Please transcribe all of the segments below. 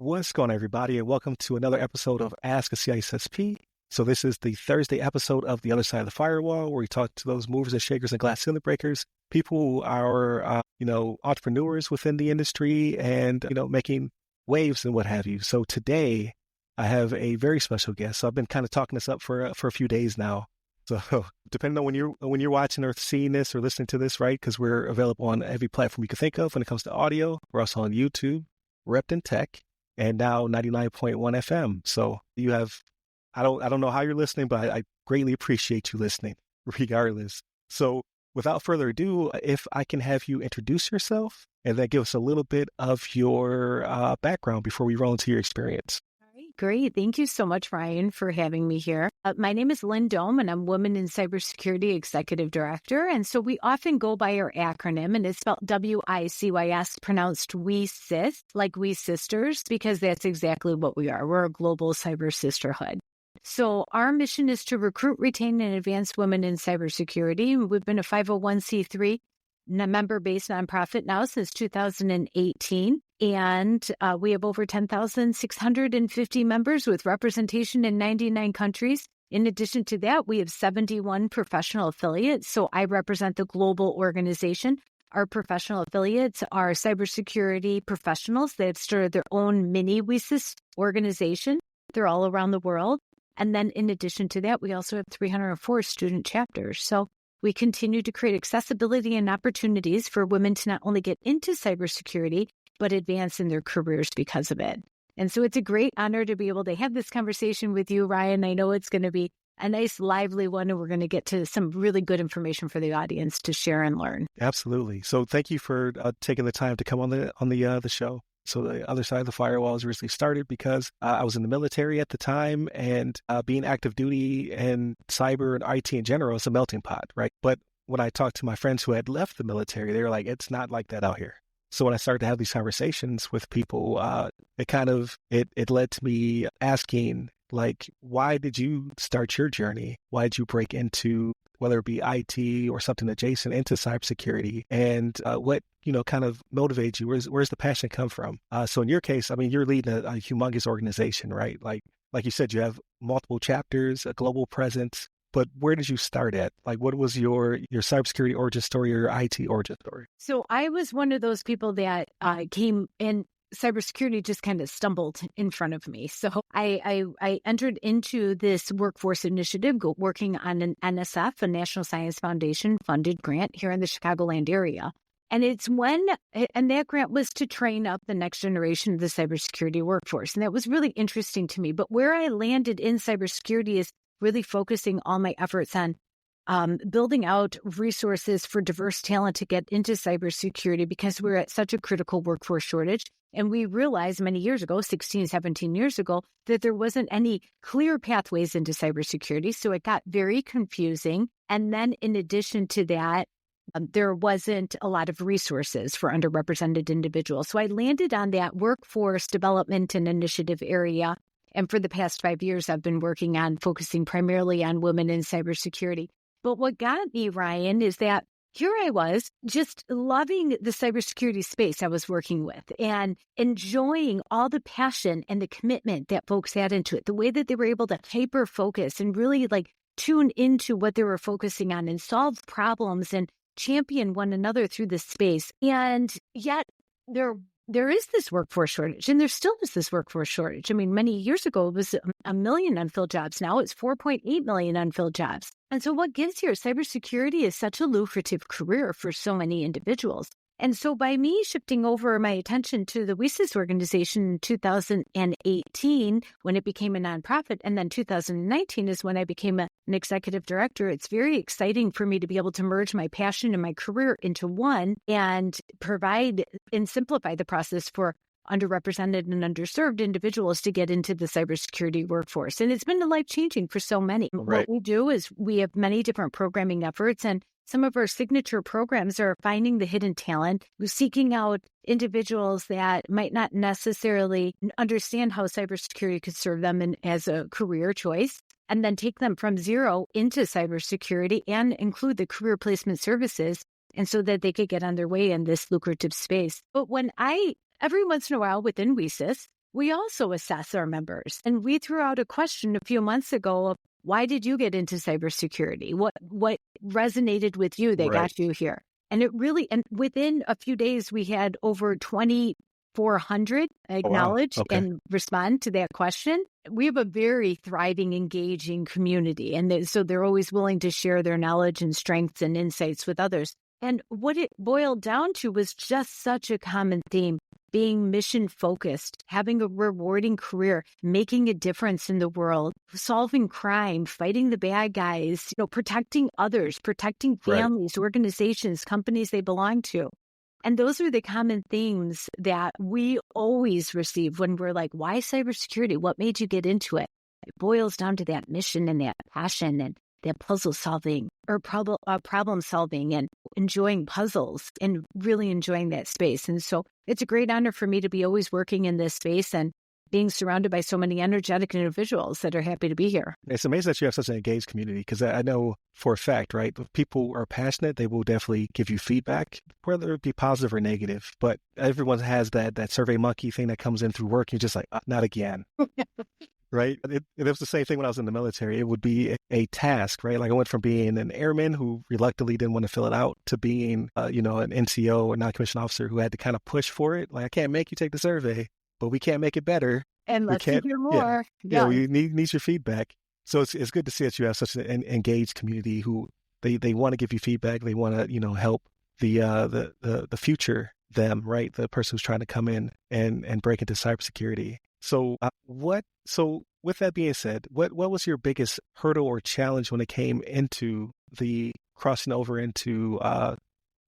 What's going on, everybody, and welcome to another episode of Ask a CISSP. So this is the Thursday episode of The Other Side of the Firewall, where we talk to those movers and shakers and glass ceiling breakers, people who are, entrepreneurs within the industry and, making waves and what have you. So today I have a very special guest. So I've been kind of talking this up for a few days now. So depending on when you're watching or seeing this or listening to this, right? Because we're available on every platform you can think of when it comes to audio. We're also on YouTube, Repton Tech, and now 99.1 FM. So you have, I don't know how you're listening, but I greatly appreciate you listening regardless. So without further ado, if I can have you introduce yourself and then give us a little bit of your background before we roll into your experience. Great. Thank you so much, Ryan, for having me here. My name is Lynn Dohm, and I'm Women in Cybersecurity Executive Director. And so we often go by our acronym, and it's spelled WiCyS, pronounced WiCyS, like we sisters, because that's exactly what we are. We're a global cyber sisterhood. So our mission is to recruit, retain, and advance women in cybersecurity. We've been a 501c3 member-based nonprofit now since 2018. And we have over 10,650 members with representation in 99 countries. In addition to that, we have 71 professional affiliates. So I represent the global organization. Our professional affiliates are cybersecurity professionals. They have started their own mini WiCyS organization. They're all around the world. And then in addition to that, we also have 304 student chapters. So we continue to create accessibility and opportunities for women to not only get into cybersecurity, but advance in their careers because of it. And so it's a great honor to be able to have this conversation with you, Ryan. I know it's going to be a nice, lively one, and we're going to get to some really good information for the audience to share and learn. Absolutely. So thank you for taking the time to come on the show. So the Other Side of the Firewall was originally started because I was in the military at the time, and being active duty and cyber and IT in general is a melting pot, right? But when I talked to my friends who had left the military, they were like, it's not like that out here. So when I started to have these conversations with people, it led to me asking, like, why did you start your journey? Why did you break into, whether it be IT or something adjacent, into cybersecurity? And what, kind of motivates you? Where's the passion come from? So in your case, I mean, you're leading a humongous organization, right? Like you said, you have multiple chapters, a global presence. But where did you start at? Like, what was your cybersecurity origin story or your IT origin story? So I was one of those people that came in. Cybersecurity just kind of stumbled in front of me. So I entered into this workforce initiative, working on an NSF, a National Science Foundation funded grant here in the Chicagoland area. And that grant was to train up the next generation of the cybersecurity workforce. And that was really interesting to me. But where I landed in cybersecurity is really focusing all my efforts on building out resources for diverse talent to get into cybersecurity, because we're at such a critical workforce shortage. And we realized many years ago, 16, 17 years ago, that there wasn't any clear pathways into cybersecurity. So it got very confusing. And then in addition to that, there wasn't a lot of resources for underrepresented individuals. So I landed on that workforce development and initiative area. And for the past 5 years, I've been working on focusing primarily on women in cybersecurity. But what got me, Ryan, is that here I was just loving the cybersecurity space I was working with and enjoying all the passion and the commitment that folks had into it, the way that they were able to hyper focus and really tune into what they were focusing on and solve problems and champion one another through this space. And yet there is this workforce shortage, and there still is this workforce shortage. I mean, many years ago, it was 1 million unfilled jobs. Now it's 4.8 million unfilled jobs. And so what gives here? Cybersecurity is such a lucrative career for so many individuals. And so by me shifting over my attention to the WiCyS organization in 2018, when it became a nonprofit, and then 2019 is when I became an executive director, it's very exciting for me to be able to merge my passion and my career into one and provide and simplify the process for underrepresented and underserved individuals to get into the cybersecurity workforce. And it's been life-changing for so many. Right. What we do is we have many different programming efforts, and some of our signature programs are finding the hidden talent, seeking out individuals that might not necessarily understand how cybersecurity could serve them as a career choice, and then take them from zero into cybersecurity and include the career placement services, and so that they could get on their way in this lucrative space. But every once in a while within WiCyS, we also assess our members. And we threw out a question a few months ago of, why did you get into cybersecurity? What resonated with you that got you here? And and within a few days, we had over 2,400 acknowledge and respond to that question. We have a very thriving, engaging community. And so they're always willing to share their knowledge and strengths and insights with others. And what it boiled down to was just such a common theme: being mission focused, having a rewarding career, making a difference in the world, solving crime, fighting the bad guys, protecting others, protecting families, organizations, companies they belong to. And those are the common themes that we always receive when we're like, why cybersecurity? What made you get into it? It boils down to that mission and that passion and that puzzle solving or problem solving and enjoying puzzles and really enjoying that space. And so it's a great honor for me to be always working in this space and being surrounded by so many energetic individuals that are happy to be here. It's amazing that you have such an engaged community, because I know for a fact, right, if people are passionate, they will definitely give you feedback, whether it be positive or negative. But everyone has that survey monkey thing that comes in through work. You're just like, not again. Right? It was the same thing when I was in the military. It would be a task, right? Like I went from being an airman who reluctantly didn't want to fill it out to being, an NCO or non-commissioned officer who had to kind of push for it. Like, I can't make you take the survey, but we can't make it better. And let's hear more. Yeah, we need your feedback. So it's good to see that you have such an engaged community who they want to give you feedback. They want to, help the future them, right? The person who's trying to come in and break into cybersecurity. So with that being said, what was your biggest hurdle or challenge when it came into the crossing over into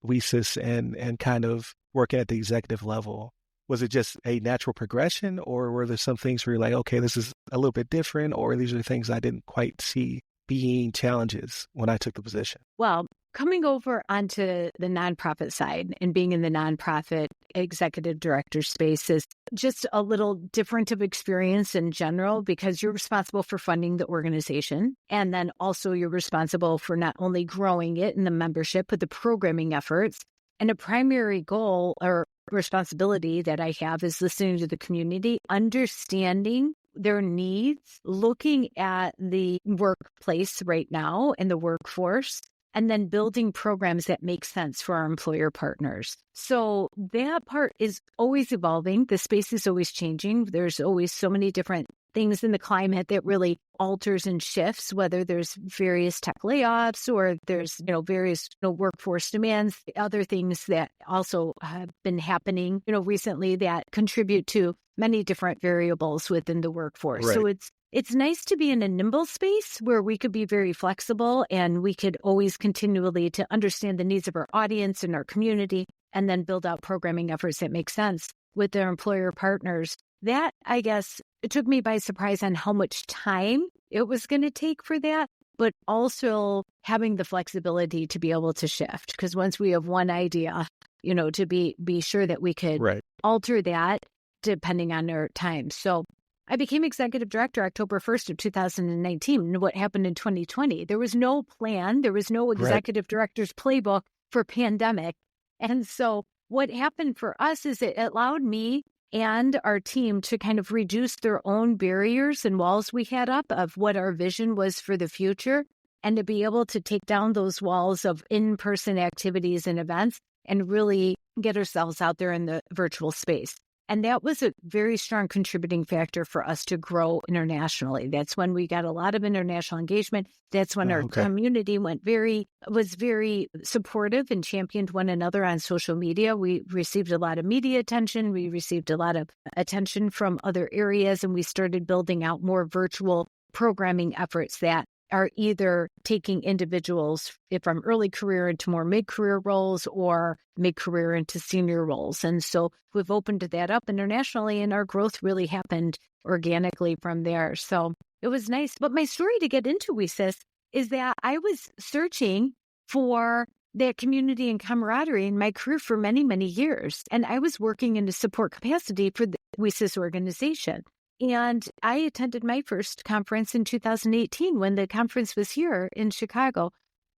WiCyS and kind of working at the executive level? Was it just a natural progression, or were there some things where you're like, okay, this is a little bit different, or these are things I didn't quite see being challenges when I took the position? Well, coming over onto the nonprofit side and being in the nonprofit executive director space is just a little different of experience in general, because you're responsible for funding the organization. And then also you're responsible for not only growing it in the membership, but the programming efforts. And a primary goal or responsibility that I have is listening to the community, understanding their needs, looking at the workplace right now and the workforce, and then building programs that make sense for our employer partners. So that part is always evolving. The space is always changing. There's always so many different things in the climate that really alters and shifts, whether there's various tech layoffs or there's, various workforce demands, other things that also have been happening, recently that contribute to many different variables within the workforce. Right. So it's nice to be in a nimble space where we could be very flexible and we could always continually to understand the needs of our audience and our community, and then build out programming efforts that make sense with their employer partners. That, I guess, it took me by surprise on how much time it was going to take for that, but also having the flexibility to be able to shift. Because once we have one idea, to be sure that we could alter that depending on our time. So I became executive director October 1st of 2019. What happened in 2020? There was no plan. There was no executive director's playbook for pandemic. And so what happened for us is it allowed me and our team to kind of reduce their own barriers and walls we had up of what our vision was for the future, and to be able to take down those walls of in-person activities and events and really get ourselves out there in the virtual space. And that was a very strong contributing factor for us to grow internationally. That's when we got a lot of international engagement. That's when our community was very supportive and championed one another on social media. We received a lot of media attention. We received a lot of attention from other areas, and we started building out more virtual programming efforts that are either taking individuals from early career into more mid-career roles or mid-career into senior roles. And so we've opened that up internationally, and our growth really happened organically from there. So it was nice. But my story to get into WiCyS is that I was searching for that community and camaraderie in my career for many, many years. And I was working in a support capacity for the WiCyS organization. And I attended my first conference in 2018 when the conference was here in Chicago.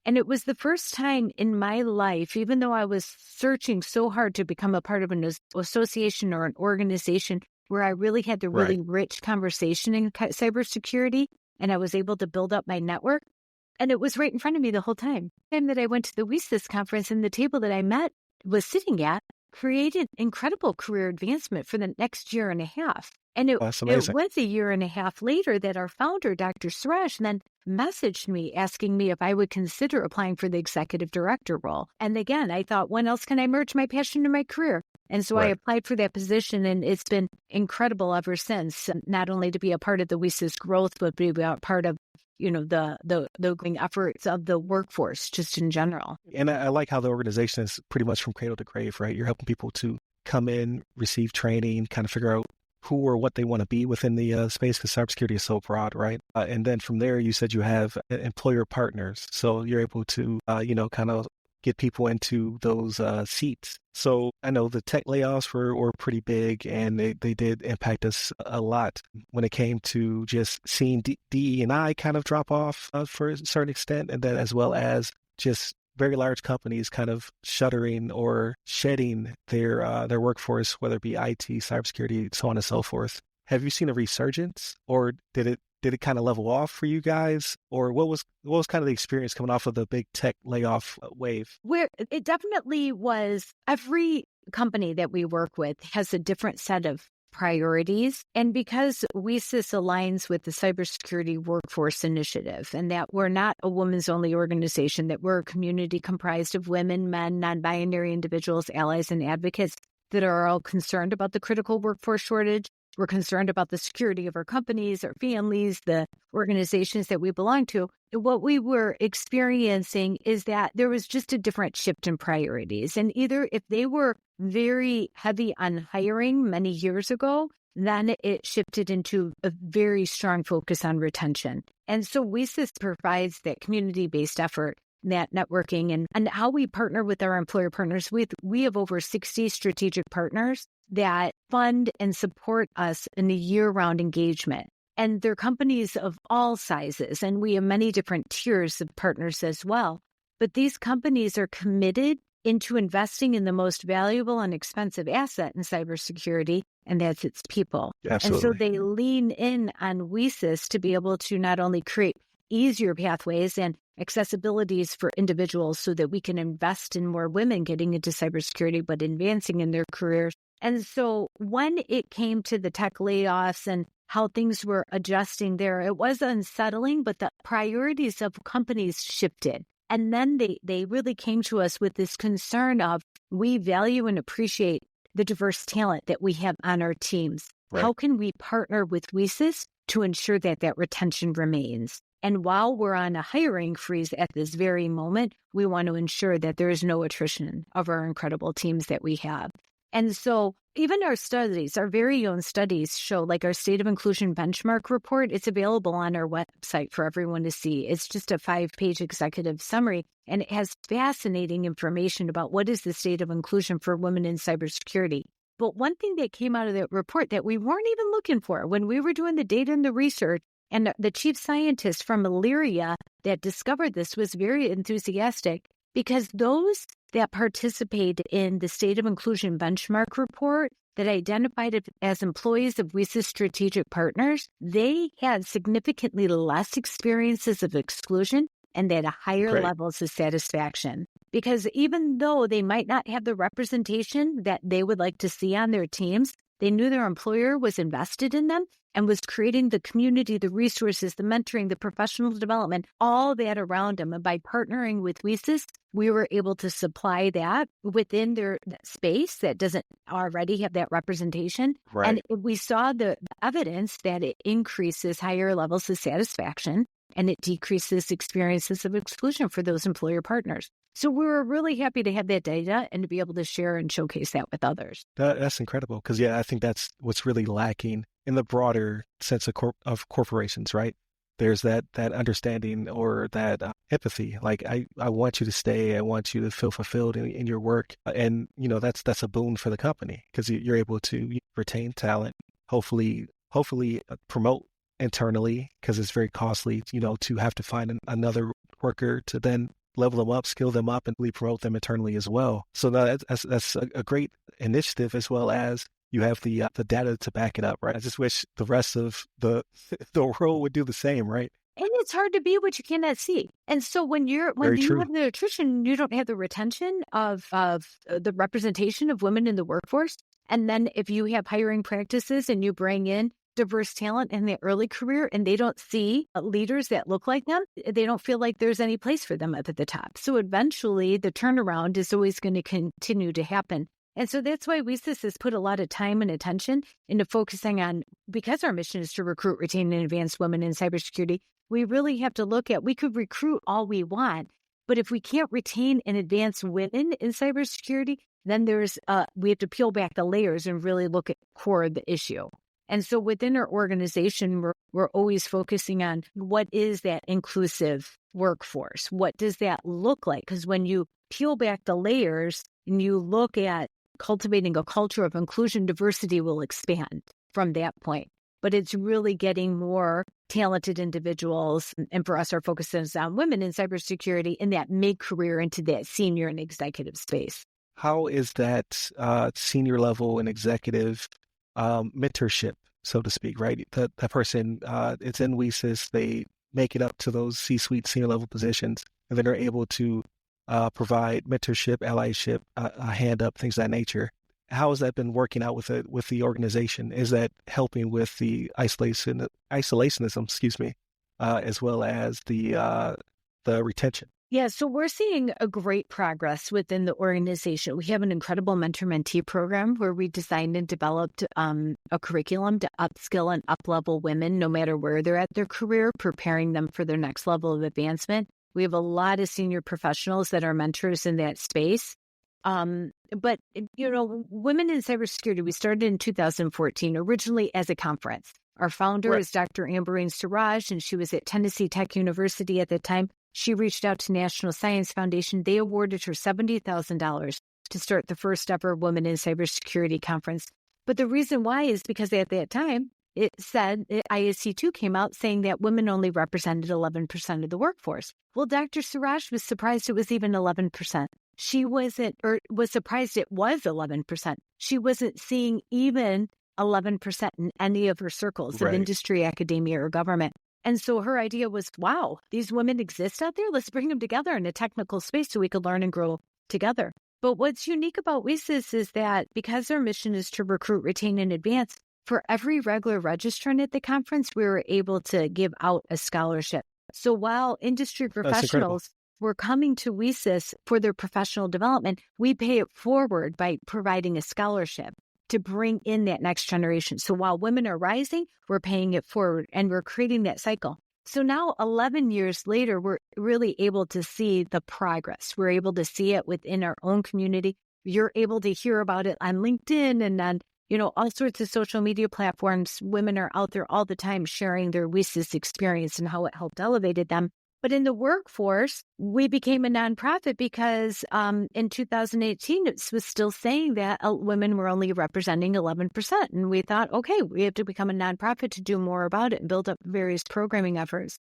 And it was the first time in my life, even though I was searching so hard to become a part of an association or an organization where I really had the Right. really rich conversation in cybersecurity, and I was able to build up my network. And it was right in front of me the whole time. The time that I went to the WiCyS conference, and the table that I was sitting at created incredible career advancement for the next year and a half. And Oh, that's it amazing. was a year and a half later that our founder, Dr. Suresh, then messaged me asking me if I would consider applying for the executive director role. And again, I thought, when else can I merge my passion and my career? And so I Right. applied for that position, and it's been incredible ever since, not only to be a part of the WiCyS growth, but be a part of the growing efforts of the workforce just in general. And I like how the organization is pretty much from cradle to grave, right? You're helping people to come in, receive training, kind of figure out who or what they want to be within the space, because cybersecurity is so broad, right? And then from there, you said you have employer partners. So you're able to, kind of get people into those seats. So I know the tech layoffs were pretty big, and they did impact us a lot when it came to just seeing DE&I kind of drop off for a certain extent, and then as well as just very large companies kind of shuttering or shedding their workforce, whether it be IT, cybersecurity, so on and so forth. Have you seen a resurgence, or did it kind of level off for you guys, or what was kind of the experience coming off of the big tech layoff wave? Where it definitely was, every company that we work with has a different set of priorities. And because WiCyS aligns with the Cybersecurity Workforce Initiative, and that we're not a women's only organization, that we're a community comprised of women, men, non-binary individuals, allies, and advocates that are all concerned about the critical workforce shortage. We're concerned about the security of our companies, our families, the organizations that we belong to. What we were experiencing is that there was just a different shift in priorities. And either if they were very heavy on hiring many years ago, then it shifted into a very strong focus on retention. And so WiCyS provides that community-based effort, that networking, and how we partner with our employer partners. We have over 60 strategic partners that fund and support us in a year-round engagement. And they're companies of all sizes, and we have many different tiers of partners as well. But these companies are committed into investing in the most valuable and expensive asset in cybersecurity, and that's its people. Absolutely. And so they lean in on WiCyS to be able to not only create easier pathways and accessibilities for individuals so that we can invest in more women getting into cybersecurity, but advancing in their careers. And so when it came to the tech layoffs and how things were adjusting there, it was unsettling, but the priorities of companies shifted. And then they really came to us with this concern of, we value and appreciate the diverse talent that we have on our teams. Right. How can we partner with WiCyS to ensure that retention remains? And while we're on a hiring freeze at this very moment, we want to ensure that there is no attrition of our incredible teams that we have. And so even our studies, our very own studies show, like our State of Inclusion Benchmark report, it's available on our website for everyone to see. It's just a 5-page executive summary, and it has fascinating information about what is the state of inclusion for women in cybersecurity. But one thing that came out of that report that we weren't even looking for when we were doing the data and the research, and the chief scientist from Illyria that discovered this was very enthusiastic, because those that participated in the State of Inclusion Benchmark report that identified it as employees of WiCyS strategic partners, they had significantly less experiences of exclusion and they had higher Great. levels of satisfaction. Because even though they might not have the representation that they would like to see on their teams, they knew their employer was invested in them and was creating the community, the resources, the mentoring, the professional development, all that around them. And by partnering with WiCyS, we were able to supply that within their space that doesn't already have that representation. Right. And we saw the evidence that it increases higher levels of satisfaction and it decreases experiences of exclusion for those employer partners. So we were really happy to have that data and to be able to share and showcase that with others. That's incredible, because yeah, I think that's what's really lacking in the broader sense of corporations, right? There's that understanding or that empathy. Like, I want you to stay. I want you to feel fulfilled in your work, and that's a boon for the company, because you're able to retain talent, hopefully promote internally, because it's very costly, to have to find another worker to then level them up, skill them up, and promote them internally as well. So that's a great initiative, as well as you have the data to back it up, right? I just wish the rest of the the world would do the same, right? And it's hard to be what you cannot see. And so when you Very true. have the attrition, you don't have the retention of the representation of women in the workforce. And then if you have hiring practices and you bring in diverse talent in their early career and they don't see leaders that look like them, they don't feel like there's any place for them up at the top. So eventually the turnaround is always going to continue to happen. And so that's why WiCyS has put a lot of time and attention into focusing on, because our mission is to recruit, retain, and advance women in cybersecurity, we really have to look at, we could recruit all we want, but if we can't retain and advance women in cybersecurity, then we have to peel back the layers and really look at core of the issue. And so within our organization, we're always focusing on what is that inclusive workforce? What does that look like? Because when you peel back the layers and you look at cultivating a culture of inclusion, diversity will expand from that point. But it's really getting more talented individuals. And for us, our focus is on women in cybersecurity in that mid-career into that senior and executive space. How is that senior level and executive mentorship, so to speak, right? That person, it's in WiCyS, they make it up to those C-suite senior level positions, and then they're able to provide mentorship, allyship, a hand up, things of that nature. How has that been working out with the organization? Is that helping with the isolationism, as well as the retention? Yeah, so we're seeing a great progress within the organization. We have an incredible mentor-mentee program where we designed and developed a curriculum to upskill and up-level women no matter where they're at their career, preparing them for their next level of advancement. We have a lot of senior professionals that are mentors in that space. But, women in cybersecurity, we started in 2014, originally as a conference. Our founder is Dr. Amberine Siraj, and she was at Tennessee Tech University at the time. She reached out to National Science Foundation. They awarded her $70,000 to start the first ever Women in Cybersecurity conference. But the reason why is because at that time, it said, ISC2 came out saying that women only represented 11% of the workforce. Well, Dr. Siraj was surprised it was even 11%. She wasn't, or was surprised it was 11%. She wasn't seeing even 11% in any of her circles of industry, academia, or government. And so her idea was, wow, these women exist out there. Let's bring them together in a technical space so we could learn and grow together. But what's unique about WiCyS is that because our mission is to recruit, retain, and advance, for every regular registrant at the conference, we were able to give out a scholarship. So while industry professionals were coming to WiCyS for their professional development, we pay it forward by providing a scholarship to bring in that next generation. So while women are rising, we're paying it forward and we're creating that cycle. So now 11 years later, we're really able to see the progress. We're able to see it within our own community. You're able to hear about it on LinkedIn and on all sorts of social media platforms. Women are out there all the time sharing their WiCyS experience and how it helped elevated them. But in the workforce, we became a nonprofit because in 2018, it was still saying that women were only representing 11%. And we thought, okay, we have to become a nonprofit to do more about it and build up various programming efforts.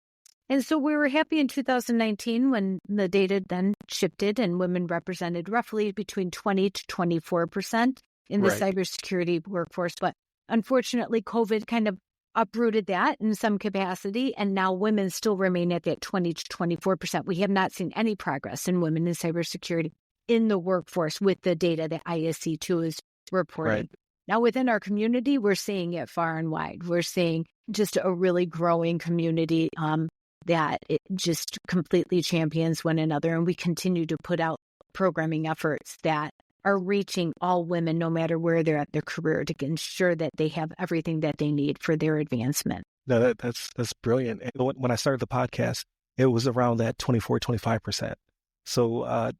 And so we were happy in 2019 when the data then shifted and women represented roughly between 20 to 24% in the cybersecurity workforce. But unfortunately, COVID kind of uprooted that in some capacity, and now women still remain at that 20 to 24%. We have not seen any progress in women in cybersecurity in the workforce with the data that ISC2 is reporting. Now, within our community, we're seeing it far and wide. We're seeing just a really growing community that it just completely champions one another, and we continue to put out programming efforts that are reaching all women, no matter where they're at their career, to ensure that they have everything that they need for their advancement. No, that's brilliant. And when I started the podcast, it was around that 24, 25%. So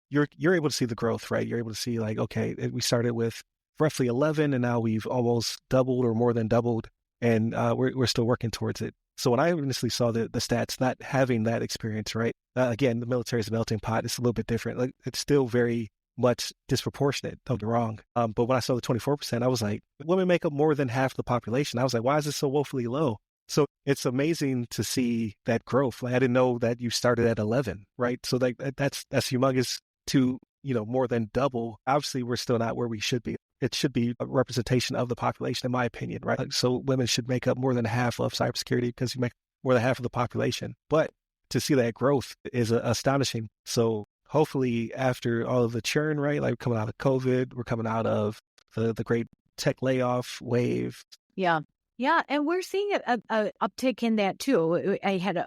you're able to see the growth, right? You're able to see okay, we started with roughly 11 and now we've almost doubled or more than doubled, and we're still working towards it. So when I initially saw the stats, not having that experience, right? Again, the military is a melting pot. It's a little bit different. It's still very much disproportionate, don't get me wrong. But when I saw the 24%, I was like, women make up more than half the population. I was like, why is this so woefully low? So it's amazing to see that growth. I didn't know that you started at 11, right? So that's humongous to, more than double, obviously we're still not where we should be. It should be a representation of the population, in my opinion, right? Like, so women should make up more than half of cybersecurity because you make more than half of the population. But to see that growth is astonishing. So hopefully after all of the churn, right? Like coming out of COVID, we're coming out of the great tech layoff wave. Yeah. Yeah. And we're seeing a uptick in that too. I had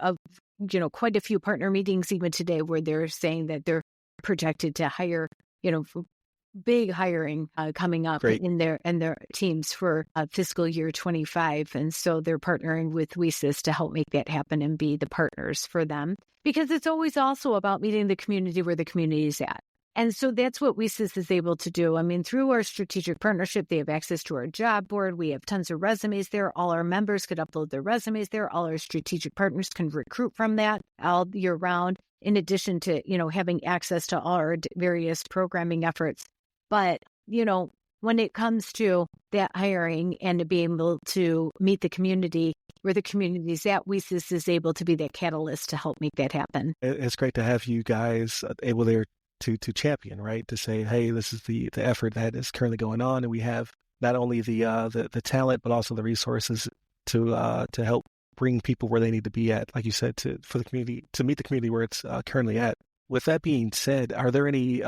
quite a few partner meetings even today where they're saying that they're projected to hire, big hiring coming up Great. in their teams for fiscal year 25. And so they're partnering with WiCyS to help make that happen and be the partners for them, because it's always also about meeting the community where the community is at. And so that's what WiCyS is able to do. I mean, through our strategic partnership, they have access to our job board. We have tons of resumes there. All our members could upload their resumes there. All our strategic partners can recruit from that all year round, in addition to, having access to all our various programming efforts. But, when it comes to that hiring and to be able to meet the community where the community is at, WiCyS is able to be that catalyst to help make that happen. It's great to have you guys able there to champion, right? To say, hey, this is the effort that is currently going on, and we have not only the talent but also the resources to help bring people where they need to be at, like you said, for the community, to meet the community where it's currently at. With that being said, are there any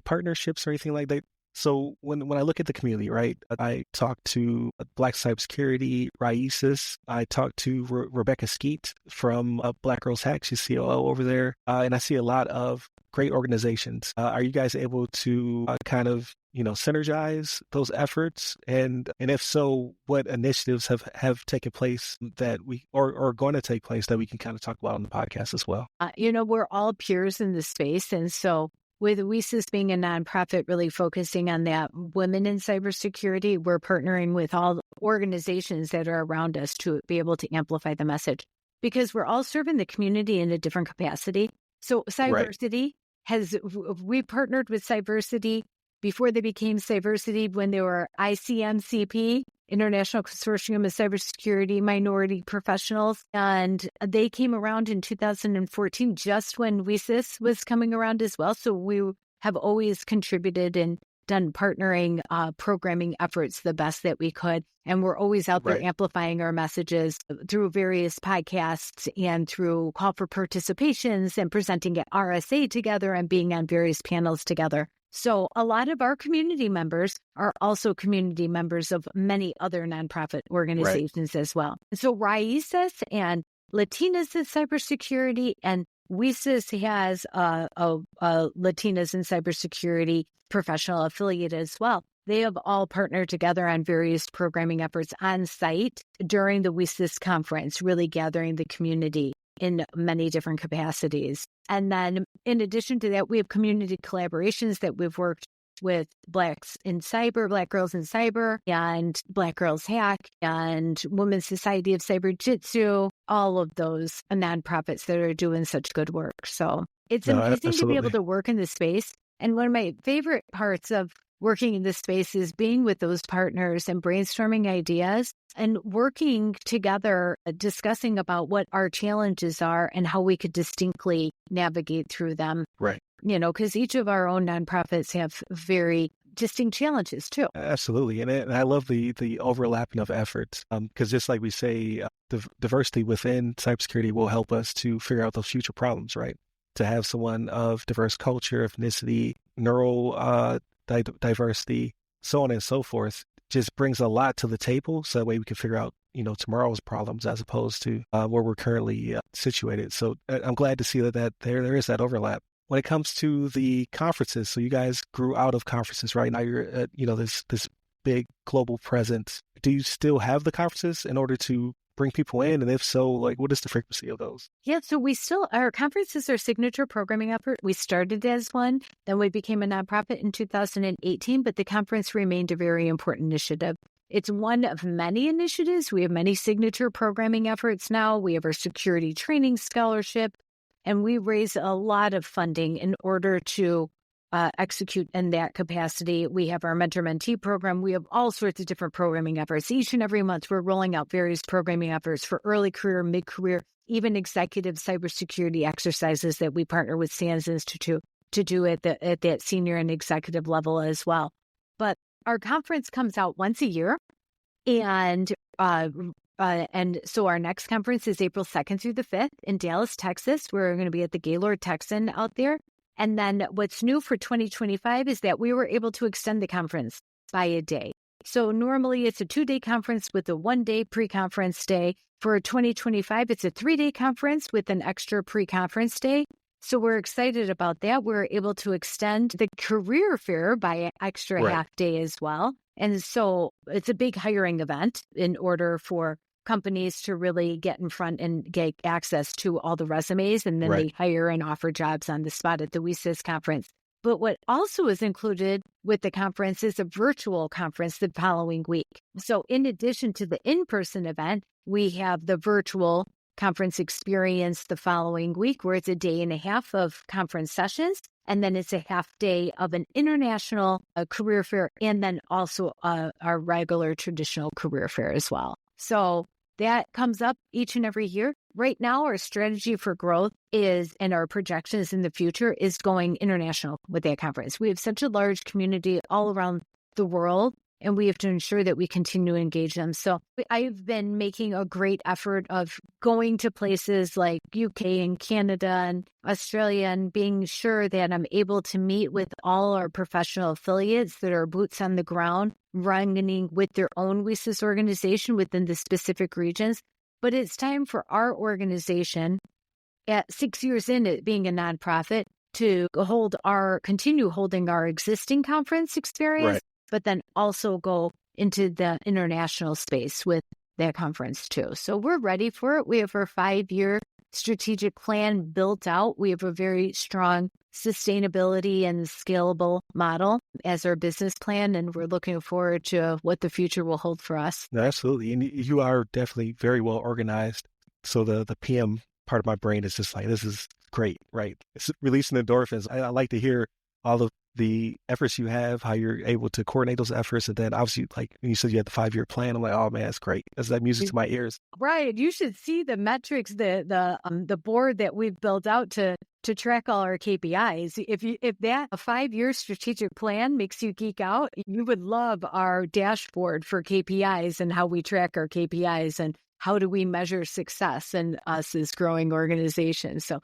partnerships or anything like that? So when I look at the community, right, I talked to Black Cybersecurity, WiCyS. I talked to Rebecca Skeet from Black Girls Hack. She's COO over there. And I see a lot of great organizations. Are you guys able to kind of, synergize those efforts? And if so, what initiatives have taken place that we are going to take place that we can kind of talk about on the podcast as well? We're all peers in the space. And so with WiCyS being a nonprofit really focusing on that women in cybersecurity, we're partnering with all organizations that are around us to be able to amplify the message, because we're all serving the community in a different capacity. So Cybersecurity we partnered with Cybersecurity before they became Cybersecurity, when they were ICMCP, International Consortium of Cybersecurity Minority Professionals. And they came around in 2014, just when WiCyS was coming around as well. So we have always contributed and done partnering programming efforts the best that we could. And we're always out there amplifying our messages through various podcasts and through call for participations and presenting at RSA together and being on various panels together. So a lot of our community members are also community members of many other nonprofit organizations as well. So WiCyS and Latinas in Cybersecurity, and WiCyS has a Latinas in Cybersecurity professional affiliate as well. They have all partnered together on various programming efforts on site during the WiCyS conference, really gathering the community in many different capacities. And then in addition to that, we have community collaborations that we've worked with Blacks in Cyber, Black Girls in Cyber, and Black Girls Hack, and Women's Society of Cyber Jitsu, all of those nonprofits that are doing such good work. So it's amazing to be able to work in this space. And one of my favorite parts of working in this space is being with those partners and brainstorming ideas and working together, discussing about what our challenges are and how we could distinctly navigate through them. Right. Because each of our own nonprofits have very distinct challenges too. Absolutely. And I love the overlapping of efforts, because just like we say, diversity within cybersecurity will help us to figure out those future problems, right? To have someone of diverse culture, ethnicity, neural diversity, so on and so forth, just brings a lot to the table. So that way we can figure out, tomorrow's problems as opposed to where we're currently situated. So I'm glad to see that there is that overlap. When it comes to the conferences, so you guys grew out of conferences, right? Now you're at, this big global presence. Do you still have the conferences in order to bring people in? And if so, what is the frequency of those? Yeah, so our conferences are signature programming effort. We started as one, then we became a nonprofit in 2018, but the conference remained a very important initiative. It's one of many initiatives. We have many signature programming efforts now. We have our security training scholarship, and we raise a lot of funding in order to execute in that capacity. We have our mentor-mentee program. We have all sorts of different programming efforts. Each and every month, we're rolling out various programming efforts for early career, mid-career, even executive cybersecurity exercises that we partner with SANS Institute. to do at that senior and executive level as well. But our conference comes out once a year, and so our next conference is April 2nd through the 5th in Dallas, Texas. We're going to be at the Gaylord Texan out there. And then what's new for 2025 is that we were able to extend the conference by a day. So normally it's a 2-day conference with a 1-day pre-conference day. For 2025, it's a 3-day conference with an extra pre-conference day. So we're excited about that. We're able to extend the career fair by an extra half day as well. And so it's a big hiring event in order for companies to really get in front and get access to all the resumes, and then they hire and offer jobs on the spot at the WiCyS conference. But what also is included with the conference is a virtual conference the following week. So in addition to the in-person event, we have the virtual conference experience the following week, where it's a day and a half of conference sessions, and then it's a half day of an international career fair, and then also our regular traditional career fair as well. So that comes up each and every year. Right now, our strategy for growth is, and our projections in the future, is going international with that conference. We have such a large community all around the world, and we have to ensure that we continue to engage them. So I've been making a great effort of going to places like UK and Canada and Australia, and being sure that I'm able to meet with all our professional affiliates that are boots on the ground, running with their own WiCyS organization within the specific regions. But it's time for our organization, at 6 years in it being a nonprofit, to continue holding our existing conference experience, but then also go into the international space with that conference too. So we're ready for it. We have our 5-year strategic plan built out. We have a very strong sustainability and scalable model as our business plan, and we're looking forward to what the future will hold for us. No, absolutely. And you are definitely very well organized. So the PM part of my brain is just like, this is great, right? It's releasing endorphins. I like to hear all of the efforts you have, how you're able to coordinate those efforts. And then obviously, like when you said you had the 5-year plan, I'm like, oh man, that's great. That's that music to my ears. Right. You should see the metrics, the board that we've built out to track all our KPIs. If that a 5-year strategic plan makes you geek out, you would love our dashboard for KPIs and how we track our KPIs and how do we measure success in us as growing organizations. So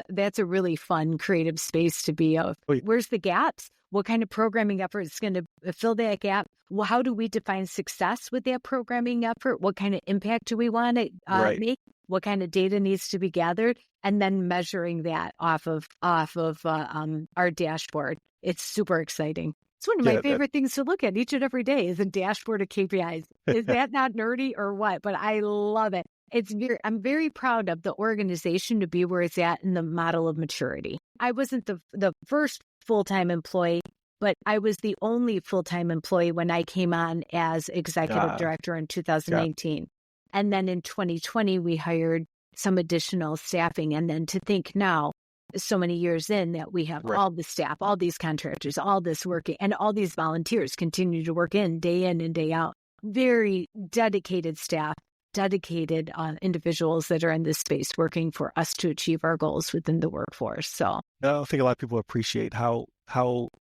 that's a really fun, creative space to be of. Where's the gaps? What kind of programming effort is going to fill that gap? Well, how do we define success with that programming effort? What kind of impact do we want to make? What kind of data needs to be gathered? And then measuring that off of our dashboard. It's super exciting. It's one of my favorite things to look at each and every day is a dashboard of KPIs. Is that not nerdy or what? But I love it. I'm very proud of the organization to be where it's at in the model of maturity. I wasn't the first full-time employee, but I was the only full-time employee when I came on as executive director in 2019. And then in 2020, we hired some additional staffing. And then to think now, so many years in, that we have all the staff, all these contractors, all this working, and all these volunteers continue to work in and day out. Very dedicated staff. Dedicated individuals that are in this space working for us to achieve our goals within the workforce. So I think a lot of people appreciate how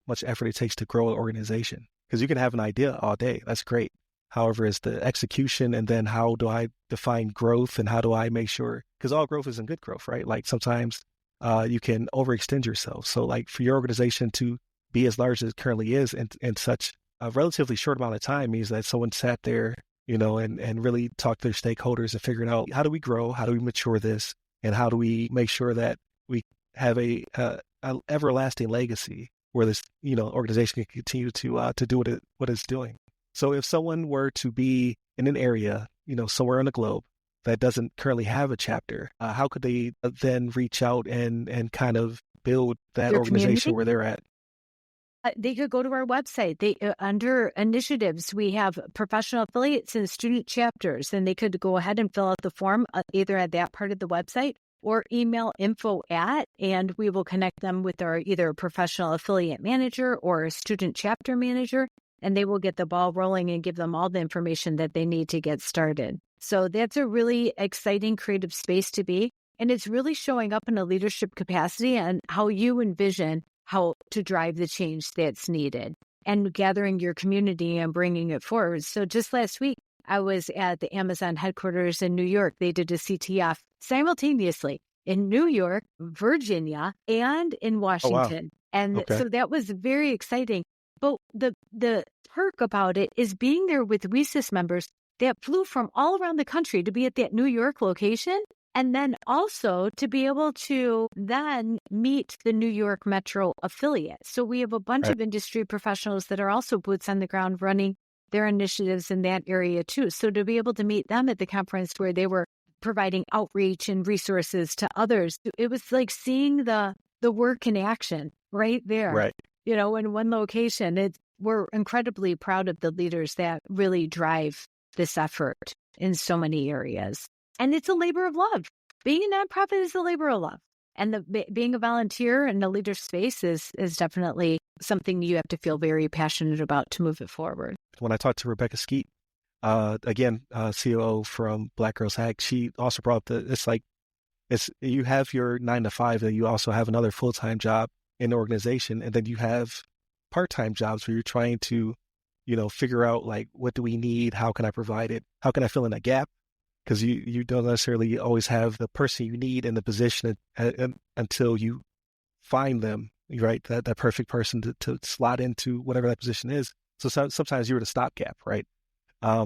much effort it takes to grow an organization, because you can have an idea all day. That's great. However, it's the execution, and then how do I define growth, and how do I make sure, because all growth isn't good growth, right? Like sometimes you can overextend yourself. So like for your organization to be as large as it currently is in such a relatively short amount of time means that someone sat there, and really talk to their stakeholders and figuring out, how do we grow? How do we mature this? And how do we make sure that we have a everlasting legacy where this, organization can continue to do what it's doing? So if someone were to be in an area, somewhere on the globe that doesn't currently have a chapter, how could they then reach out and kind of build that organization where they're at? They could go to our website. Under initiatives, we have professional affiliates and student chapters, and they could go ahead and fill out the form either at that part of the website or email info@, and we will connect them with our either professional affiliate manager or a student chapter manager, and they will get the ball rolling and give them all the information that they need to get started. So that's a really exciting, creative space to be, and it's really showing up in a leadership capacity and how you envision how to drive the change that's needed and gathering your community and bringing it forward. So just last week, I was at the Amazon headquarters in New York. They did a CTF simultaneously in New York, Virginia, and in Oh, wow. Washington. And Okay. so that was very exciting. But the perk about it is being there with WiCyS members that flew from all around the country to be at that New York location, and then also to be able to then meet the New York Metro affiliate. So we have a bunch Right. of industry professionals that are also boots on the ground running their initiatives in that area too. So to be able to meet them at the conference where they were providing outreach and resources to others, it was like seeing the work in action right there. Right. In one location. We're incredibly proud of the leaders that really drive this effort in so many areas. And it's a labor of love. Being a nonprofit is a labor of love. And being a volunteer in the leader space is definitely something you have to feel very passionate about to move it forward. When I talked to Rebecca Skeet, COO from Black Girls Hack, she also brought up it's you have your 9 to 5, and you also have another full-time job in the organization, and then you have part-time jobs where you're trying to, figure out like, what do we need? How can I provide it? How can I fill in a gap? Because you don't necessarily always have the person you need in the position until you find them, right? That perfect person to slot into whatever that position is. So sometimes you're the stopgap, right?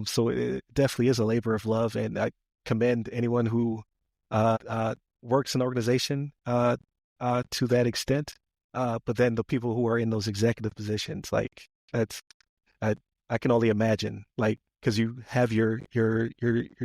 So it definitely is a labor of love, and I commend anyone who works in an organization to that extent. But then the people who are in those executive positions, like I can only imagine, like, because you have your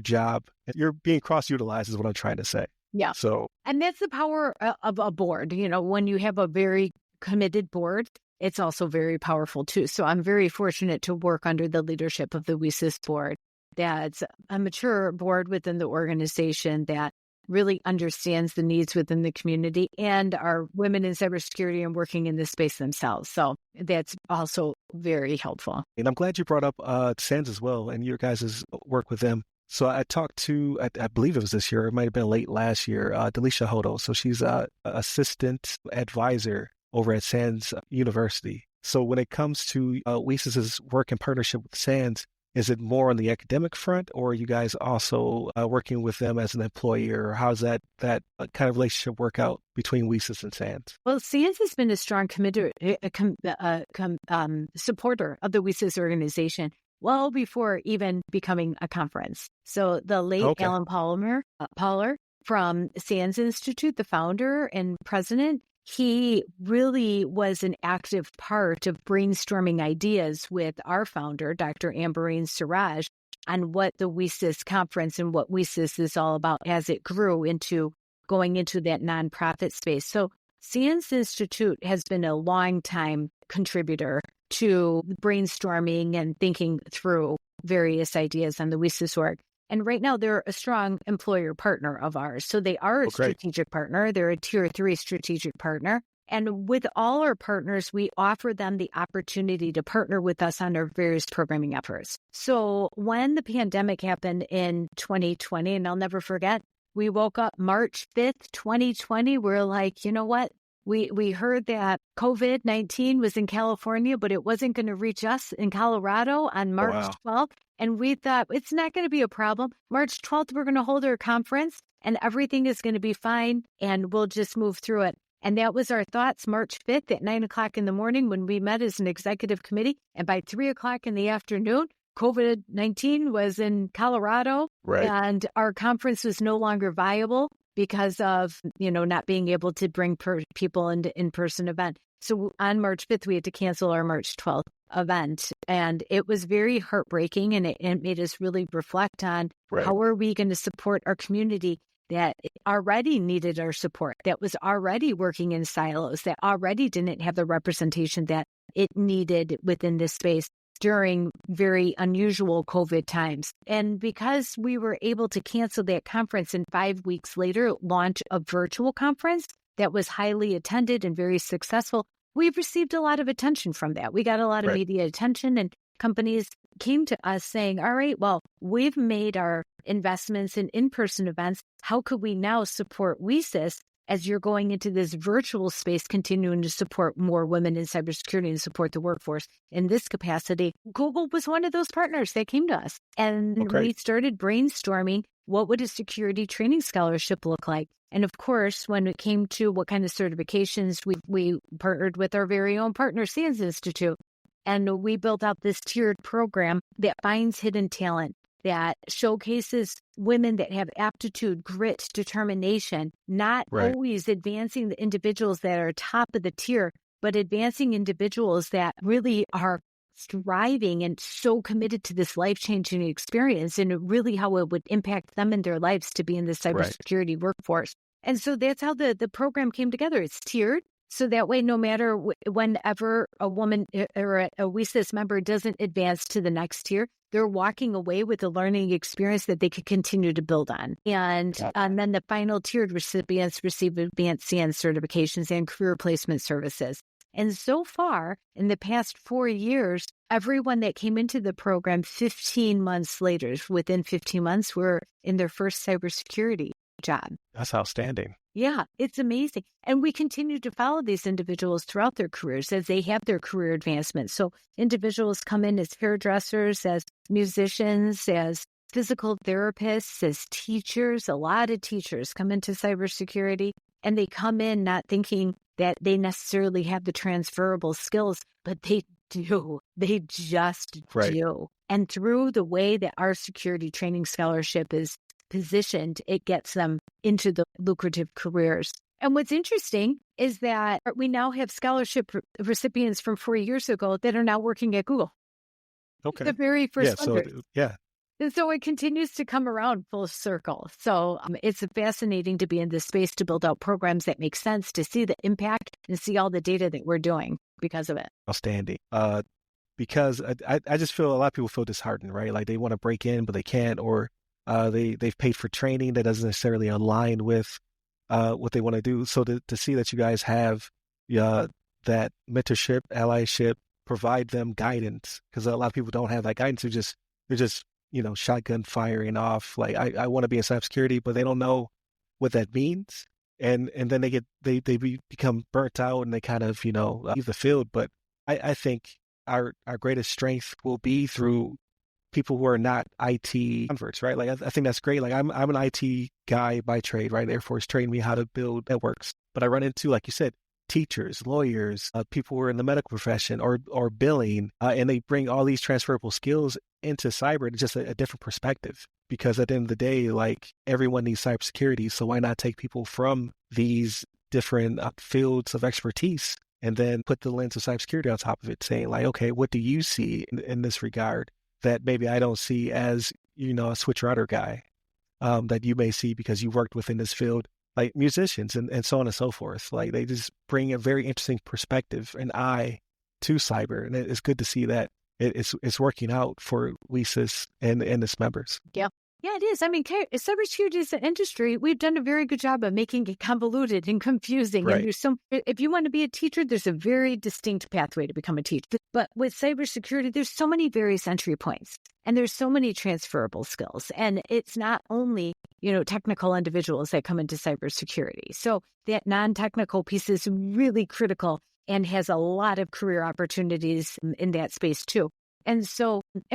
job, you're being cross-utilized is what I'm trying to say. Yeah. So, and that's the power of a board. When you have a very committed board, it's also very powerful too. So I'm very fortunate to work under the leadership of the WiCyS board. That's a mature board within the organization that really understands the needs within the community and are women in cybersecurity and working in this space themselves. So that's also very helpful. And I'm glad you brought up SANS as well and your guys' work with them. So I talked to, I believe it was this year, it might have been late last year, Delisha Hodo. So she's an assistant advisor over at SANS University. So when it comes to WiCyS's work in partnership with SANS, is it more on the academic front, or are you guys also working with them as an employer? Or how's that kind of relationship work out between WiCyS and SANS? Well, SANS has been a strong supporter of the WiCyS organization well before even becoming a conference. So the late Alan Pauler from SANS Institute, the founder and president, he really was an active part of brainstorming ideas with our founder, Dr. Ambereen Siraj, on what the WiCyS conference and what WiCyS is all about as it grew into going into that nonprofit space. So SANS Institute has been a long-time contributor to brainstorming and thinking through various ideas on the WiCyS org. And right now, they're a strong employer partner of ours. So they are a strategic partner. They're a tier 3 strategic partner. And with all our partners, we offer them the opportunity to partner with us on our various programming efforts. So when the pandemic happened in 2020, and I'll never forget, we woke up March 5th, 2020. We're like, you know what? We heard that COVID-19 was in California, but it wasn't going to reach us in Colorado on March 12th. And we thought, it's not going to be a problem. March 12th, we're going to hold our conference and everything is going to be fine and we'll just move through it. And that was our thoughts March 5th at 9 o'clock in the morning when we met as an executive committee. And by 3 o'clock in the afternoon, COVID-19 was in Colorado and our conference was no longer viable because of, not being able to bring people into in-person event. So on March 5th, we had to cancel our March 12th event. And it was very heartbreaking. And it made us really reflect on how are we going to support our community that already needed our support, that was already working in silos, that already didn't have the representation that it needed within this space during very unusual COVID times. And because we were able to cancel that conference and 5 weeks later launch a virtual conference that was highly attended and very successful, we've received a lot of attention from that. We got a lot of media attention and companies came to us saying, all right, well, we've made our investments in in-person events. How could we now support WiCyS as you're going into this virtual space, continuing to support more women in cybersecurity and support the workforce in this capacity, Google was one of those partners that came to us. And we started brainstorming, what would a security training scholarship look like? And of course, when it came to what kind of certifications, we partnered with our very own partner, SANS Institute. And we built out this tiered program that finds hidden talent, that showcases women that have aptitude, grit, determination, not always advancing the individuals that are top of the tier, but advancing individuals that really are striving and so committed to this life-changing experience and really how it would impact them in their lives to be in the cybersecurity workforce. And so that's how the program came together. It's tiered. So that way, no matter whenever a woman or a WiCyS member doesn't advance to the next tier, they're walking away with a learning experience that they could continue to build on. And then the final tiered recipients receive advanced SANS certifications and career placement services. And so far, in the past 4 years, everyone that came into the program 15 months later, within 15 months, were in their first cybersecurity job. That's outstanding. Yeah, it's amazing. And we continue to follow these individuals throughout their careers as they have their career advancement. So individuals come in as hairdressers, as musicians, as physical therapists, as teachers. A lot of teachers come into cybersecurity, and they come in not thinking that they necessarily have the transferable skills, but they do. They just do. And through the way that our security training scholarship is positioned, it gets them into the lucrative careers. And what's interesting is that we now have scholarship recipients from 4 years ago that are now working at Google. Okay. The very first yeah. And so it continues to come around full circle. So it's fascinating to be in this space to build out programs that make sense, to see the impact and see all the data that we're doing because of it. Outstanding. Because I just feel a lot of people feel disheartened, right? Like they want to break in, but they can't, or they've paid for training that doesn't necessarily align with what they want to do. So to see that you guys have that mentorship, allyship, provide them guidance, because a lot of people don't have that guidance. They're just shotgun firing off. Like I want to be in cybersecurity, but they don't know what that means, and then they become burnt out and they kind of leave the field. But I think our greatest strength will be through people who are not IT converts, right? Like I think that's great. Like I'm an IT guy by trade, right? Air Force trained me how to build networks, but I run into, like you said, teachers, lawyers, people who are in the medical profession or billing, and they bring all these transferable skills into cyber. It's just a different perspective, because at the end of the day, like everyone needs cybersecurity. So why not take people from these different fields of expertise and then put the lens of cybersecurity on top of it, saying like, okay, what do you see in this regard that maybe I don't see as, a switch router guy, that you may see because you worked within this field, like musicians and so on and so forth. Like they just bring a very interesting perspective and eye to cyber. And it's good to see that it's working out for WiCyS and its members. Yeah. Yeah, it is. I mean, cybersecurity is an industry. We've done a very good job of making it convoluted and confusing. Right. And if you want to be a teacher, there's a very distinct pathway to become a teacher. But with cybersecurity, there's so many various entry points, and there's so many transferable skills. And it's not only, technical individuals that come into cybersecurity. So that non-technical piece is really critical and has a lot of career opportunities in that space too. And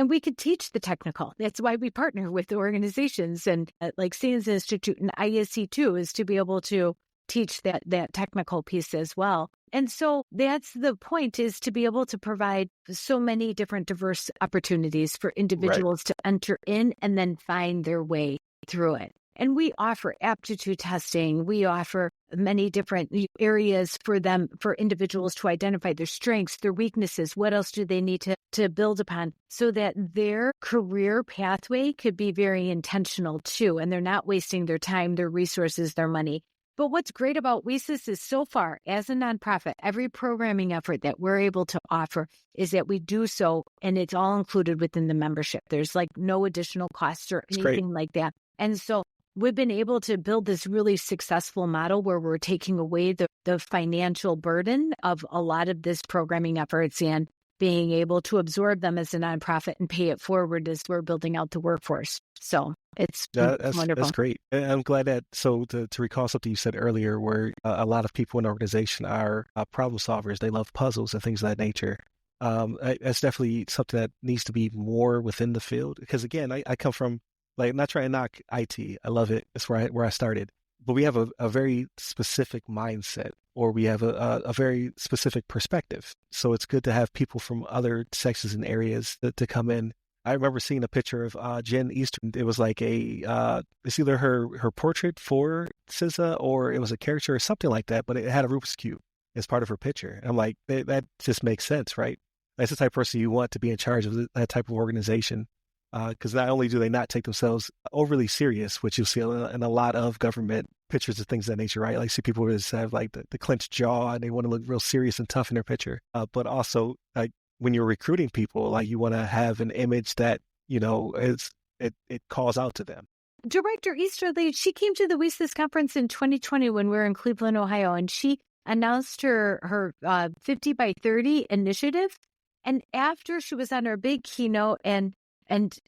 we could teach the technical. That's why we partner with the organizations and like SANS Institute and ISC too, is to be able to teach that technical piece as well. And so that's the point, is to be able to provide so many different diverse opportunities for individuals to enter in and then find their way through it. And we offer aptitude testing. We offer many different areas for individuals to identify their strengths, their weaknesses. What else do they need to build upon, so that their career pathway could be very intentional too, and they're not wasting their time, their resources, their money. But what's great about WiCyS is, so far, as a nonprofit, every programming effort that we're able to offer is that we do so, and it's all included within the membership. There's like no additional costs or anything like that. And so we've been able to build this really successful model where we're taking away the financial burden of a lot of this programming efforts and being able to absorb them as a nonprofit and pay it forward as we're building out the workforce. So it's wonderful. That's great. And I'm glad that, so to recall something you said earlier, where a lot of people in the organization are problem solvers. They love puzzles and things of that nature. That's definitely something that needs to be more within the field. Because again, I come from, like, I'm not trying to knock IT. I love it. It's where I started. But we have a very specific mindset, or we have a very specific perspective. So it's good to have people from other sections and areas to come in. I remember seeing a picture of Jen Eastern. It was like it's either her portrait for CISA, or it was a character or something like that, but it had a Rubik's Cube as part of her picture. And I'm like, that just makes sense, right? That's the type of person you want to be in charge of that type of organization. Because not only do they not take themselves overly serious, which you'll see in a lot of government pictures of things of that nature, right? Like, see people who just have like the clenched jaw and they want to look real serious and tough in their picture. But also, like, when you're recruiting people, like, you want to have an image that, it calls out to them. Director Easterly, she came to the WiCyS conference in 2020 when we were in Cleveland, Ohio, and she announced her 50 by 30 initiative. And after she was on our big keynote and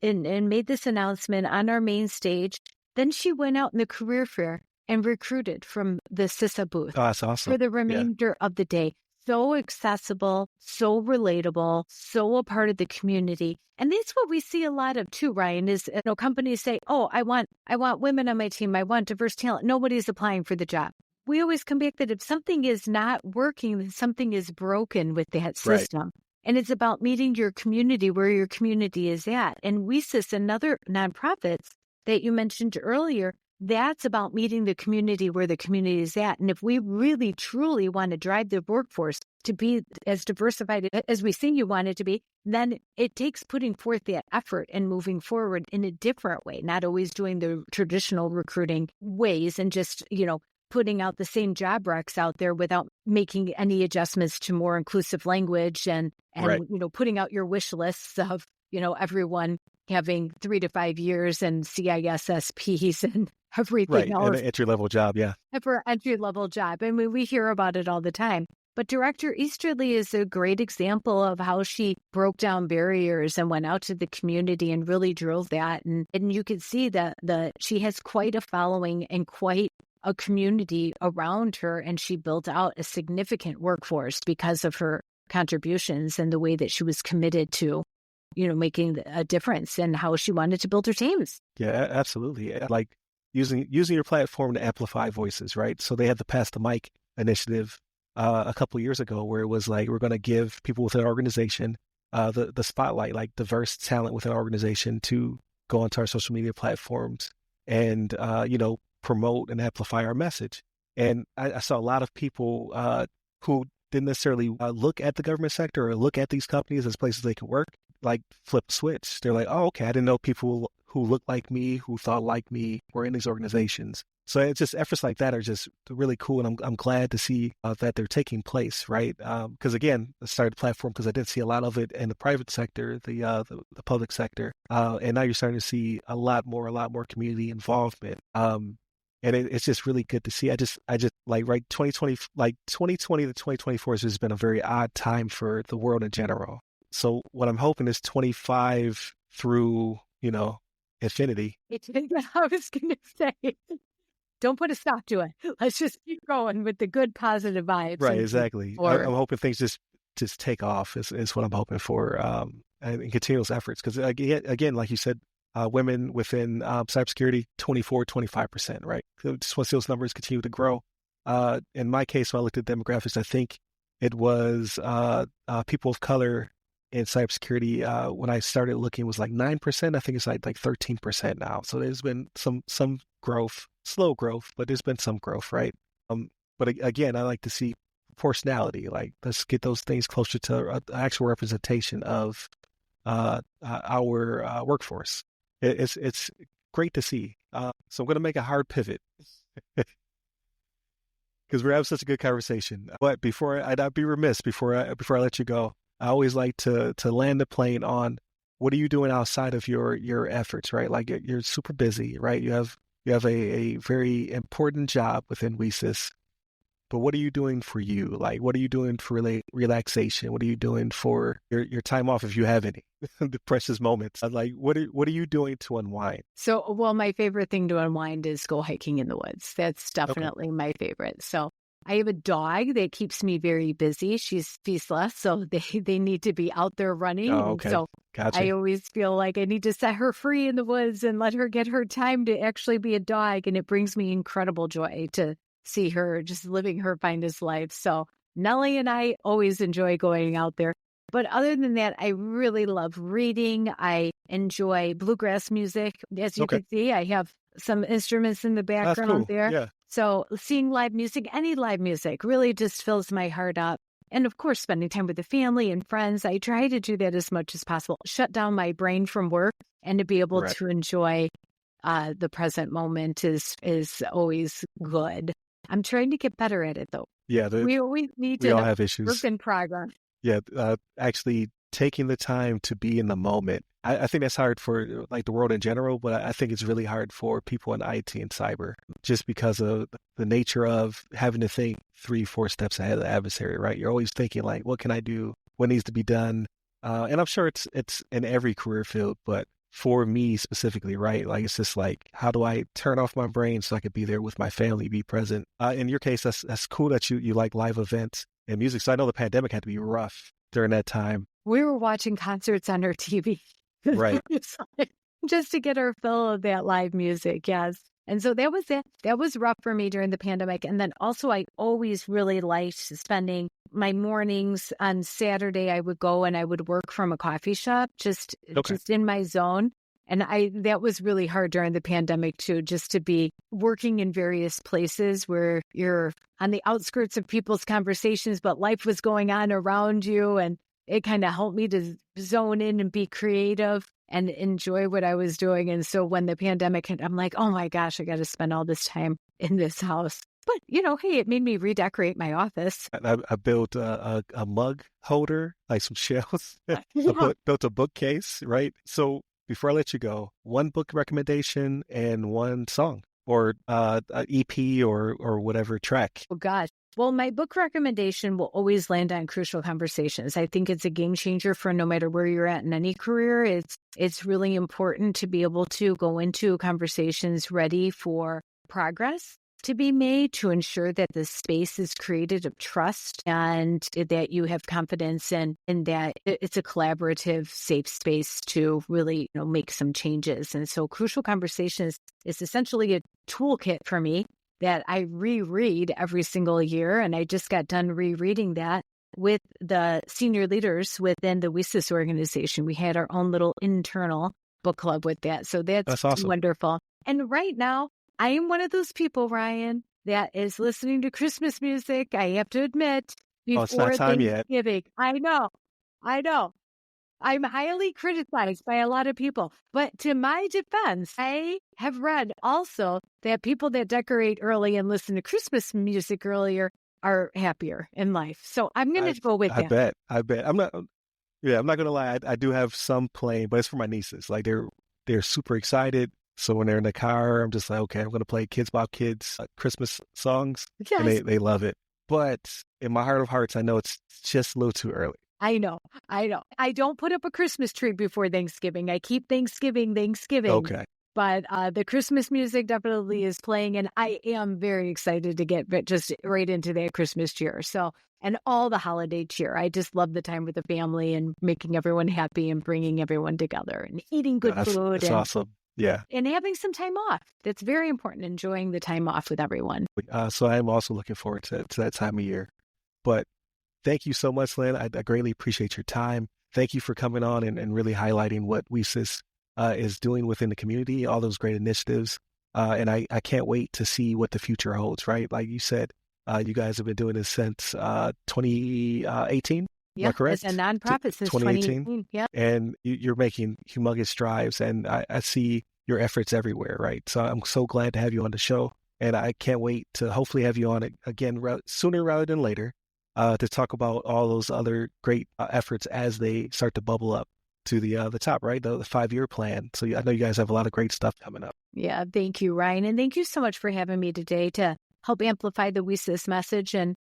made this announcement on our main stage, then she went out in the career fair and recruited from the CISA booth. Oh, that's awesome. For the remainder of the day. So accessible, so relatable, so a part of the community. And that's what we see a lot of too, Ryan, is companies say, oh, I want women on my team. I want diverse talent. Nobody's applying for the job. We always come back that if something is not working, then something is broken with that system. Right. And it's about meeting your community where your community is at. And WiCyS and other nonprofits that you mentioned earlier, that's about meeting the community where the community is at. And if we really, truly want to drive the workforce to be as diversified as we see you want it to be, then it takes putting forth that effort and moving forward in a different way, not always doing the traditional recruiting ways and just, putting out the same job recs out there without making any adjustments to more inclusive language and right. Putting out your wish lists of, everyone having 3 to 5 years and CISSPs and everything right. else. And an entry-level job, yeah. For an entry-level job. I mean, we hear about it all the time. But Director Easterly is a great example of how she broke down barriers and went out to the community and really drove that. And you can see that she has quite a following and quite a community around her, and she built out a significant workforce because of her contributions and the way that she was committed to, making a difference and how she wanted to build her teams. Yeah, absolutely. Like using your platform to amplify voices, right? So they had the Pass the Mic initiative a couple of years ago, where it was like, we're going to give people within our organization the spotlight, like diverse talent within our organization, to go onto our social media platforms and promote and amplify our message. And I saw a lot of people who didn't necessarily look at the government sector or look at these companies as places they could work, like flip switch. They're like, oh, okay, I didn't know people who looked like me, who thought like me, were in these organizations. So it's just efforts like that are just really cool. And I'm glad to see that they're taking place, right? Because again, I started the platform because I didn't see a lot of it in the private sector, the public sector. And now you're starting to see a lot more community involvement. And it's just really good to see. I just like, right, 2020 to 2024 has just been a very odd time for the world in general. So what I'm hoping is 25 through, infinity. I was going to say, don't put a stop to it. Let's just keep going with the good, positive vibes. Right, exactly. I'm hoping things just take off is what I'm hoping for, and continuous efforts. Because again, like you said, women within cybersecurity, 25%, right? So just want to see those numbers continue to grow. In my case, when I looked at demographics, I think it was people of color in cybersecurity. When I started looking, it was like 9%. I think it's like 13% now. So there's been some growth, slow growth, but there's been some growth, right? But again, I like to see proportionality. Like, let's get those things closer to actual representation of our workforce. It's great to see. So I'm going to make a hard pivot because we're having such a good conversation. But I'd be remiss before I let you go. I always like to land the plane on, what are you doing outside of your efforts, right? Like, you're super busy, right? You have a very important job within WiCyS, but what are you doing for you? Like, what are you doing for relaxation? What are you doing for your time off if you have any? The precious moments. Like, what are you doing to unwind? So, well, my favorite thing to unwind is go hiking in the woods. That's Okay. definitely my favorite. So I have a dog that keeps me very busy. She's feistless, so they need to be out there running. Oh, And okay. so I Gotcha. always feel like I need to set her free in the woods and let her get her time to actually be a dog. And it brings me incredible joy to see her just living her finest life. So Nellie and I always enjoy going out there. But other than that, I really love reading. I enjoy bluegrass music. As you Okay. can see, I have some instruments in the That's background cool. there. Yeah. So seeing live music, any live music really just fills my heart up. And of course, spending time with the family and friends. I try to do that as much as possible, shut down my brain from work and to be able Right. to enjoy the present moment is always good. I'm trying to get better at it though. Yeah. We always need We all to have work issues. in progress. Yeah. Actually taking the time to be in the moment. I think that's hard for like the world in general, but I think it's really hard for people in IT and cyber just because of the nature of having to think 3, 4 steps ahead of the adversary, right? You're always thinking like, what can I do? What needs to be done? And I'm sure it's in every career field, but for me specifically, right? Like, it's just like, how do I turn off my brain so I could be there with my family, be present? In your case, that's cool that you like live events and music. So I know the pandemic had to be rough during that time. We were watching concerts on our TV. Right. It's like, just to get our fill of that live music. Yes. And so that was it. That was rough for me during the pandemic. And then also, I always really liked spending my mornings on Saturday. I would go and I would work from a coffee shop, just in my zone. And that was really hard during the pandemic too, just to be working in various places where you're on the outskirts of people's conversations, but life was going on around you. And it kind of helped me to zone in and be creative and enjoy what I was doing. And so when the pandemic hit, I'm like, oh my gosh, I got to spend all this time in this house. But, hey, it made me redecorate my office. I built a mug holder, like some shelves. I Yeah. built a bookcase, right? So before I let you go, one book recommendation and one song or an EP or whatever track. Oh, gosh. Well, my book recommendation will always land on Crucial Conversations. I think it's a game changer for no matter where you're at in any career. It's really important to be able to go into conversations ready for progress to be made, to ensure that the space is created of trust and that you have confidence in that it's a collaborative, safe space to really make some changes. And so Crucial Conversations is essentially a toolkit for me that I reread every single year. And I just got done rereading that with the senior leaders within the WiCyS organization. We had our own little internal book club with that. So that's awesome. Wonderful. And right now, I am one of those people, Ryan, that is listening to Christmas music, I have to admit, before it's not time yet. Thanksgiving. I know. I'm highly criticized by a lot of people. But to my defense, I have read also that people that decorate early and listen to Christmas music earlier are happier in life. So I'm going to go with that. I bet. I'm not going to lie. I do have some playing, but it's for my nieces. Like they're super excited. So when they're in the car, I'm just like, okay, I'm going to play Kids Bop Kids Christmas songs. Yes. And they love it. But in my heart of hearts, I know it's just a little too early. I know. I don't put up a Christmas tree before Thanksgiving. I keep Thanksgiving. Okay. But the Christmas music definitely is playing, and I am very excited to get just right into that Christmas cheer. So, and all the holiday cheer. I just love the time with the family and making everyone happy and bringing everyone together and eating good food. That's awesome. Yeah. And having some time off. That's very important, enjoying the time off with everyone. So I'm also looking forward to that time of year. But thank you so much, Lynn. I greatly appreciate your time. Thank you for coming on and really highlighting what WiCyS is doing within the community, all those great initiatives. And I can't wait to see what the future holds, right? Like you said, you guys have been doing this since 2018. Yeah, correct? It's a nonprofit since 2018. Yeah. And you're making humongous strides, and I see your efforts everywhere, right? So I'm so glad to have you on the show, and I can't wait to hopefully have you on it again sooner rather than later to talk about all those other great efforts as they start to bubble up to the top, right? The 5-year plan. So I know you guys have a lot of great stuff coming up. Yeah, thank you, Ryan. And thank you so much for having me today to help amplify the WiCyS message and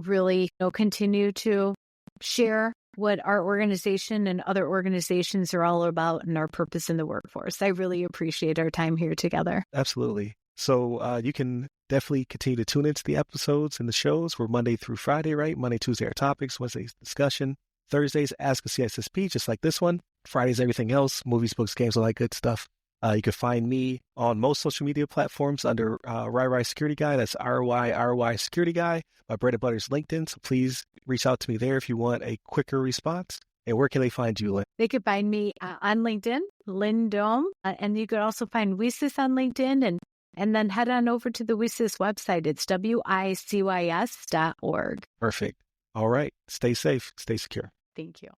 really continue to share what our organization and other organizations are all about and our purpose in the workforce. I really appreciate our time here together. Absolutely. So you can definitely continue to tune into the episodes and the shows. We're Monday through Friday, right? Monday, Tuesday are topics, Wednesday's discussion, Thursdays Ask a CISSP, just like this one. Fridays, everything else, movies, books, games, all that good stuff. You can find me on most social media platforms under RY Security Guy. That's RY Security Guy. My bread and butter is LinkedIn, so please reach out to me there if you want a quicker response. And where can they find you, Lynn? They could find me on LinkedIn, Lynn Dohm, and you could also find WiCyS on LinkedIn, and then head on over to the WiCyS website. It's WiCYS.org. Perfect. All right. Stay safe. Stay secure. Thank you.